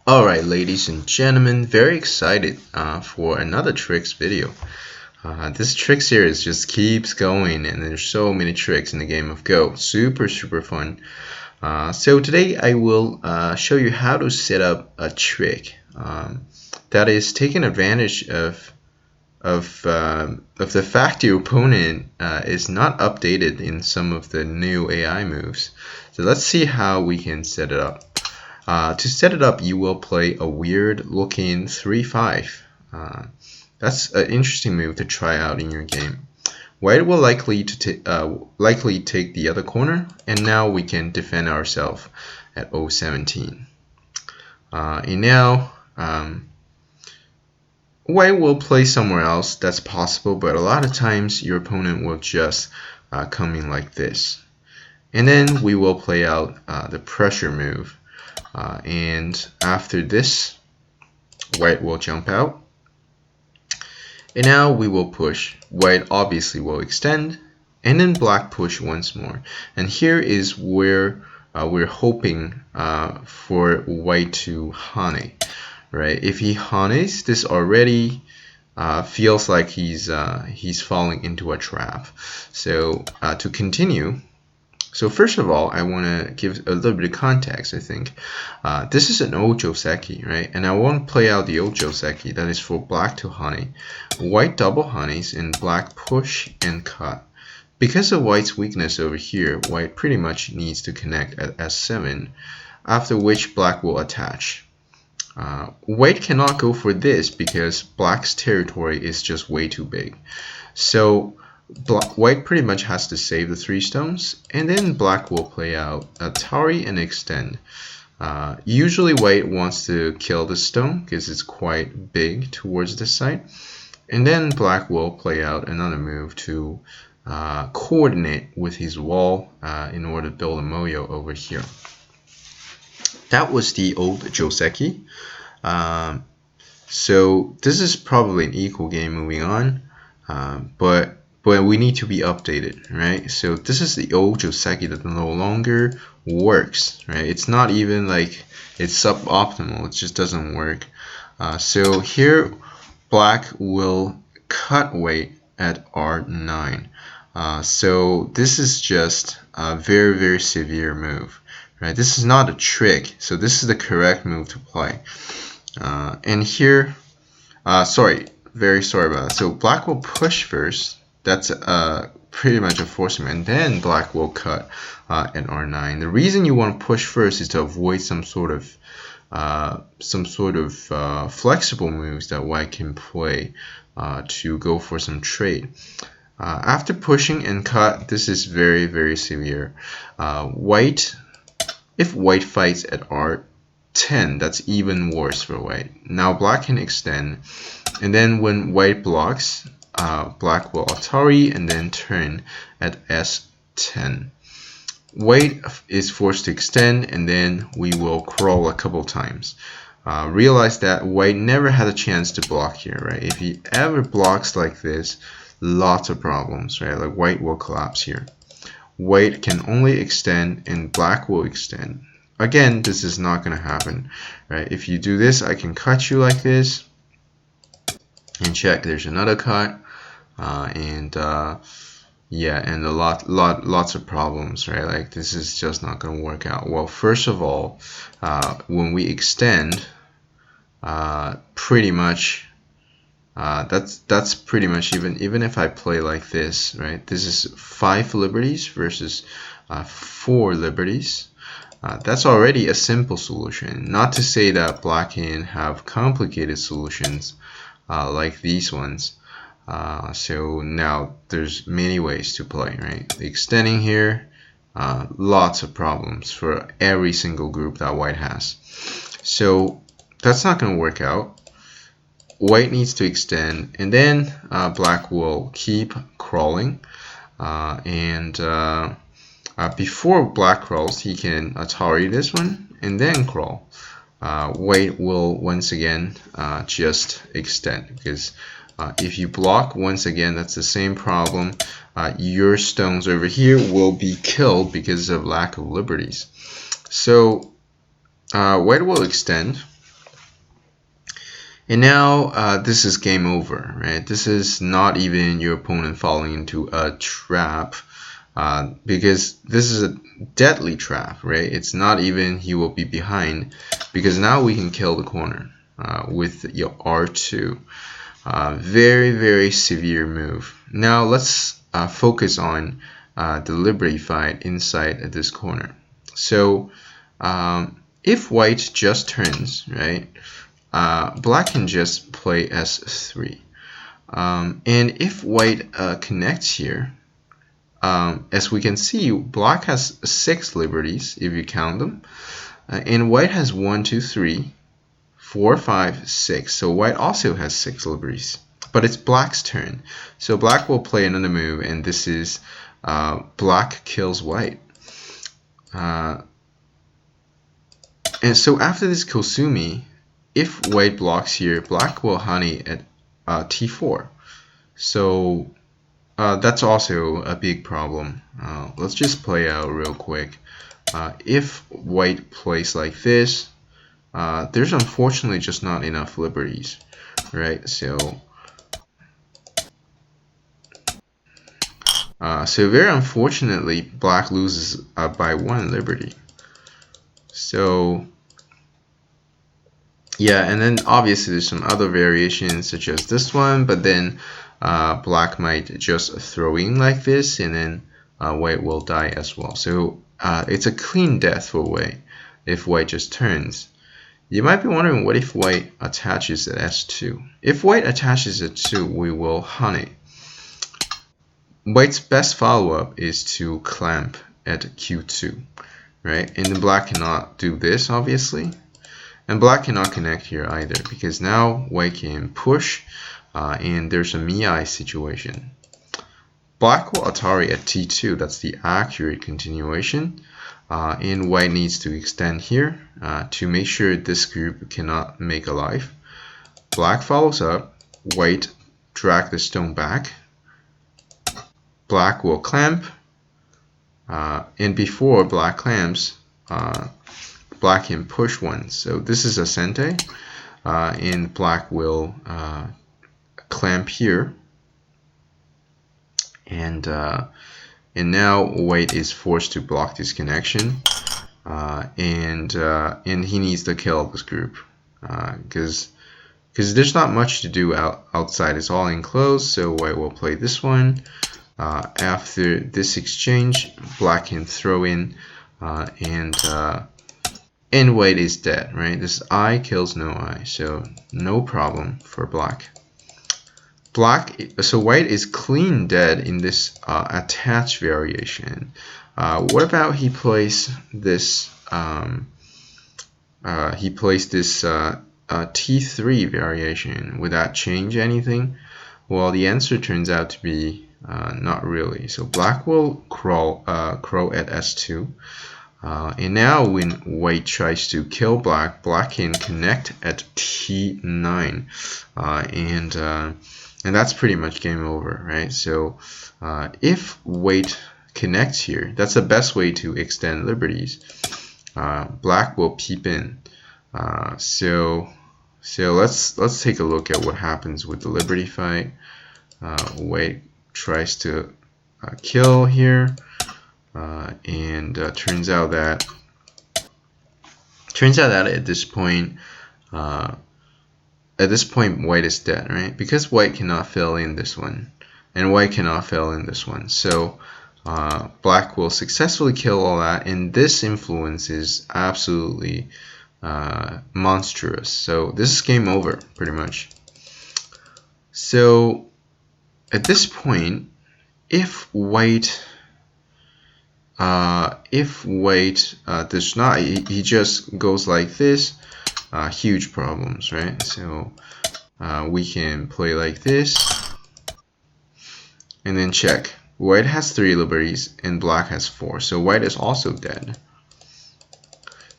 Alright, ladies and gentlemen, very excited for another tricks video. This trick series just keeps going, and there's so many tricks in the game of Go. Super fun. So today I will show you how to set up a trick that is taking advantage of the fact your opponent is not updated in some of the new AI moves. So let's see how we can set it up. To set it up, you will play a weird looking 3-5. That's an interesting move to try out in your game. White will likely take the other corner, and now we can defend ourselves at 0-17. And now White will play somewhere else. That's possible, but a lot of times your opponent will just come in like this, and then we will play out the pressure move. And after this, White will jump out, and now we will push. White obviously will extend, and then Black push once more. And here is where we're hoping for White to hane, right? If he hanes, this already feels like he's falling into a trap. So to continue. So first of all, I want to give a little bit of context, I think. This is an old Joseki, right? And I want to play out the old Joseki, that is for Black to hane. White double hanes and Black push and cut. Because of White's weakness over here, White pretty much needs to connect at S7, after which Black will attach. White cannot go for this because Black's territory is just way too big. So White pretty much has to save the 3 stones, and then Black will play out a Atari and extend. Usually White wants to kill the stone because it's quite big towards this side, and then Black will play out another move to coordinate with his wall in order to build a moyo over here. That was the old Joseki. So this is probably an equal game moving on, but we need to be updated, right? So this is the old Joseki that no longer works, right? It's not even like it's suboptimal, it just doesn't work. So here Black will cut White at R9. So this is just a very severe move, right? This is not a trick, so this is the correct move to play. And here, very sorry about that. So Black will push first. That's pretty much a forcing, and then Black will cut at R9. The reason you want to push first is to avoid some sort of flexible moves that White can play to go for some trade. After pushing and cut, this is very severe. If White fights at R10, that's even worse for White. Now Black can extend, and then when White blocks, Black will Atari and then turn at S10. White is forced to extend, and then we will crawl a couple times. Realize that White never had a chance to block here, right? If he ever blocks like this, lots of problems, right? Like White will collapse here. White can only extend, and Black will extend. Again, this is not going to happen, right? If you do this, I can cut you like this, and check, there's another cut. Yeah, and lots of problems, right? Like this is just not going to work out. Well, first of all, when we extend, pretty much that's pretty much even if I play like this, right? This is 5 liberties versus 4 liberties. That's already a simple solution. Not to say that Black can have complicated solutions like these ones. So now there's many ways to play, right? Extending here, lots of problems for every single group that White has. So that's not going to work out. White needs to extend, and then Black will keep crawling, before Black crawls, he can Atari this one and then crawl. White will once again just extend, because if you block once again, that's the same problem. Your stones over here will be killed because of lack of liberties. So White will extend, And now this is game over, right? This is not even your opponent falling into a trap, because this is a deadly trap, right? It's not even he will be behind, because now we can kill the corner with your R2. Very, very severe move. Now let's focus on the Liberty fight inside this corner. So if white just turns, right, black can just play S3. And if white connects here, as we can see, black has 6 liberties if you count them, and white has 1, 2, 3, 4, 5, 6. So white also has 6 liberties, but it's black's turn. So black will play another move, and this is black kills white. And so after this Kosumi, if white blocks here, black will honey at T4. So that's also a big problem. Let's just play out real quick. If white plays like this, there's unfortunately just not enough liberties, right? So very unfortunately, black loses by 1 liberty. So yeah, and then obviously there's some other variations such as this one, but then black might just throw in like this, and then white will die as well. So it's a clean death for white if white just turns. You might be wondering, what if white attaches at S2? If white attaches at 2, we will honey. White's best follow-up is to clamp at Q2, right? And then black cannot do this, obviously. And black cannot connect here either, because now white can push, and there's a Mii situation. Black will Atari at T2, that's the accurate continuation, and white needs to extend here to make sure this group cannot make a life. Black follows up, white drag the stone back, black will clamp, and before black clamps, black can push one. So this is a sente, and black will clamp here, and now white is forced to block this connection, and he needs to kill this group because there's not much to do outside. It's all enclosed. So white will play this one. After this exchange, black can throw in, and white is dead, right? This I kills no I, so no problem for black. So white is clean dead in this attach variation. What about he plays this? T3 variation. Would that change anything? Well, the answer turns out to be not really. So black will crow at S2. And now when white tries to kill black, black can connect at T9, and that's pretty much game over, right? So if white connects here, that's the best way to extend liberties. Black will peep in. So let's take a look at what happens with the liberty fight. White tries to kill here. And turns out that at this point white is dead, right? Because white cannot fill in this one, and white cannot fill in this one. So black will successfully kill all that, and this influence is absolutely monstrous. So this is game over, pretty much. So at this point, if white does not, he just goes like this, huge problems, right? So we can play like this, and then check. White has 3 liberties and black has 4, so white is also dead.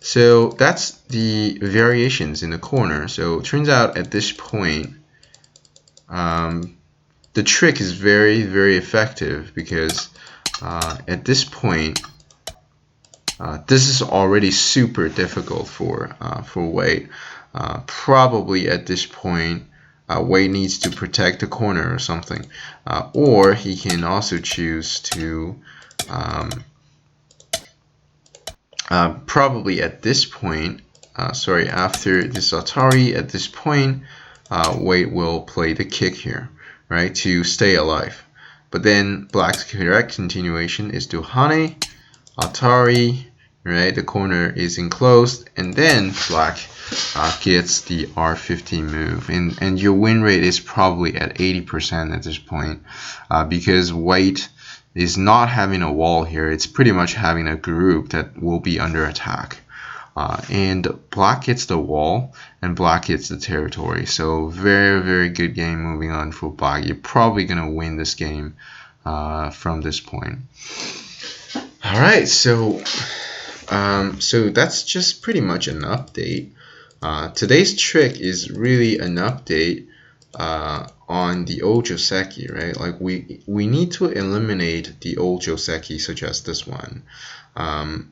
So that's the variations in the corner. So it turns out at this point, the trick is very, very effective, because at this point, This is already super difficult for White. Probably at this point, White needs to protect the corner or something, or he can also choose to. Probably at this point, sorry, after this Atari, at this point, White will play the kick here, right, to stay alive. But then Black's correct continuation is to Hane, Atari, right? The corner is enclosed, and then Black gets the R15 move, and your win rate is probably at 80% at this point, because White is not having a wall here. It's pretty much having a group that will be under attack. And Black gets the wall, and Black gets the territory. So very, very good game moving on for Black. You're probably going to win this game from this point. All right, so that's just pretty much an update. Today's trick is really an update on the old Joseki, right? Like we need to eliminate the old Joseki, such as this one. And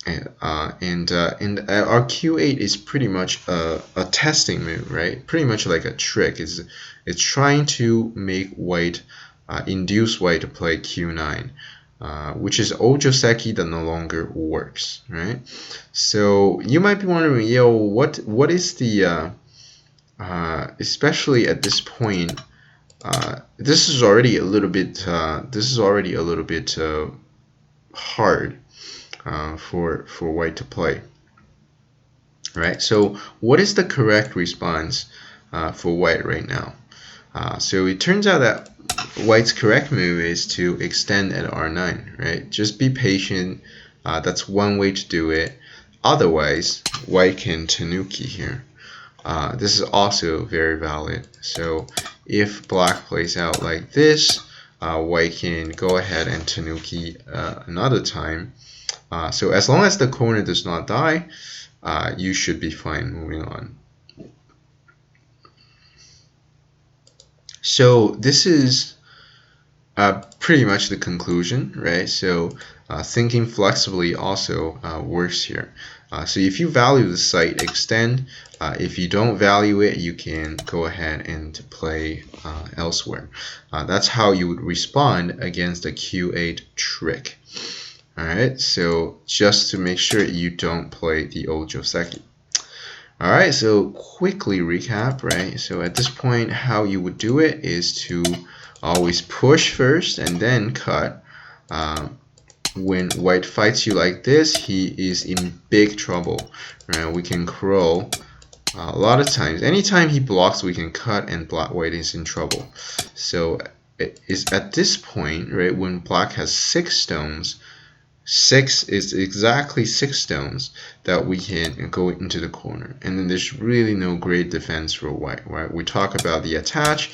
our Q8 is pretty much a testing move, right? Pretty much like a trick. It's trying to make White, induce White to play Q9. Which is old Joseki that no longer works, right? So you might be wondering, yo, what is the especially at this point, this is already a little bit hard for White to play, right? So what is the correct response for White right now? So it turns out that White's correct move is to extend at R9, right? Just be patient. That's one way to do it. Otherwise, White can Tanuki here. This is also very valid. So if Black plays out like this, White can go ahead and Tanuki another time. So as long as the corner does not die, you should be fine moving on. So this is pretty much the conclusion, right? So thinking flexibly also works here. So if you value the site, extend. If you don't value it, you can go ahead and play elsewhere. That's how you would respond against a Q8 trick. All right, so just to make sure you don't play the old Joseki. All right, so quickly recap, right? So at this point, how you would do it is to always push first and then cut. When White fights you like this, he is in big trouble, right? We can crawl a lot of times. Anytime he blocks, we can cut, and White is in trouble. So it is at this point, right, when Black has 6 stones, 6 is exactly 6 stones that we can go into the corner, and then there's really no great defense for White, right? We talk about the attach.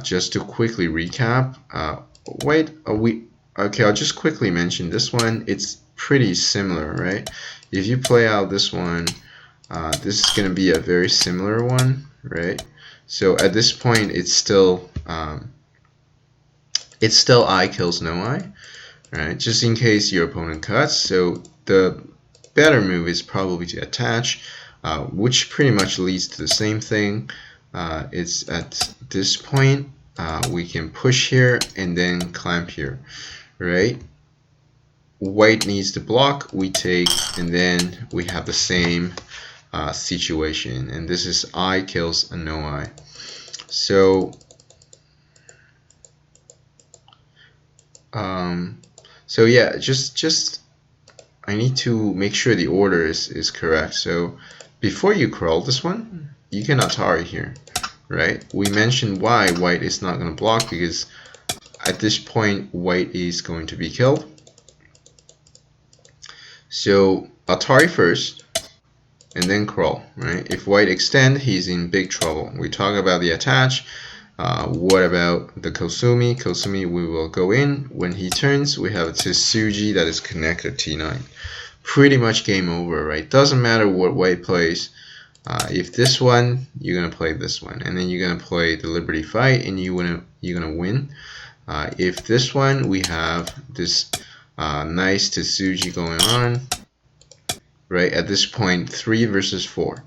Just to quickly recap, okay, I'll just quickly mention this one. It's pretty similar, right? If you play out this one, this is going to be a very similar one, right? So at this point, it's still I kills no I. Right, just in case your opponent cuts. So the better move is probably to attach, which pretty much leads to the same thing. It's at this point we can push here and then clamp here, right? White needs to block, we take, and then we have the same situation, and this is I kills a no I. So yeah, just I need to make sure the order is correct. So before you crawl this one, you can Atari here, right? We mentioned why White is not going to block, because at this point White is going to be killed. So Atari first, and then crawl, right? If White extend, he's in big trouble. We talk about the attach. What about the Kosumi? Kosumi, we will go in. When he turns, we have a Tsuji that is connected T9. Pretty much game over, right? Doesn't matter what White plays. If this one, you're gonna play this one, and then you're gonna play the Liberty Fight, and you're gonna win. If this one, we have this Nice Tsuji going on. Right, at this point, 3 versus 4.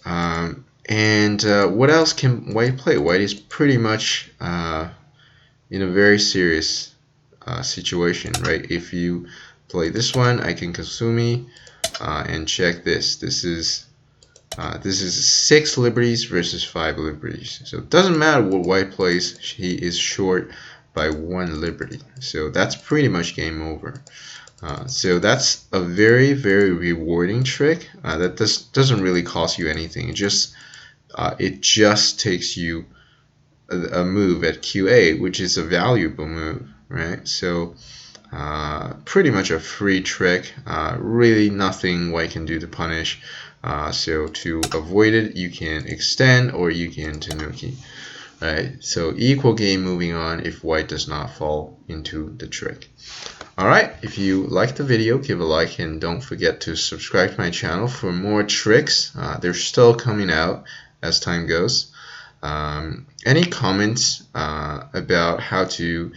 And what else can White play? White is pretty much in a very serious situation, right? If you play this one, I can Kasumi, and check this. This is 6 liberties versus 5 liberties. So it doesn't matter what White plays, he is short by 1 liberty. So that's pretty much game over. So that's a very, very rewarding trick that doesn't really cost you anything. It just takes you a move at QA, which is a valuable move, right? So pretty much a free trick. Really nothing White can do to punish. So to avoid it, you can extend or you can Tanuki. Right? So equal game moving on if White does not fall into the trick. Alright, if you liked the video, give a like and don't forget to subscribe to my channel for more tricks. They're still coming out as time goes. Any comments about how to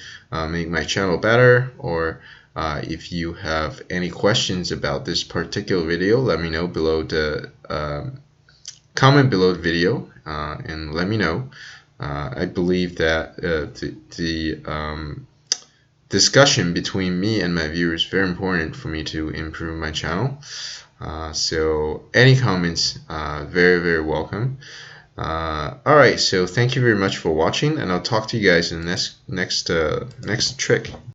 make my channel better, or if you have any questions about this particular video, let me know below the comment below the video and let me know. I believe that the discussion between me and my viewers is very important for me to improve my channel. So any comments, very, very welcome. Alright, so thank you very much for watching, and I'll talk to you guys in the next trick.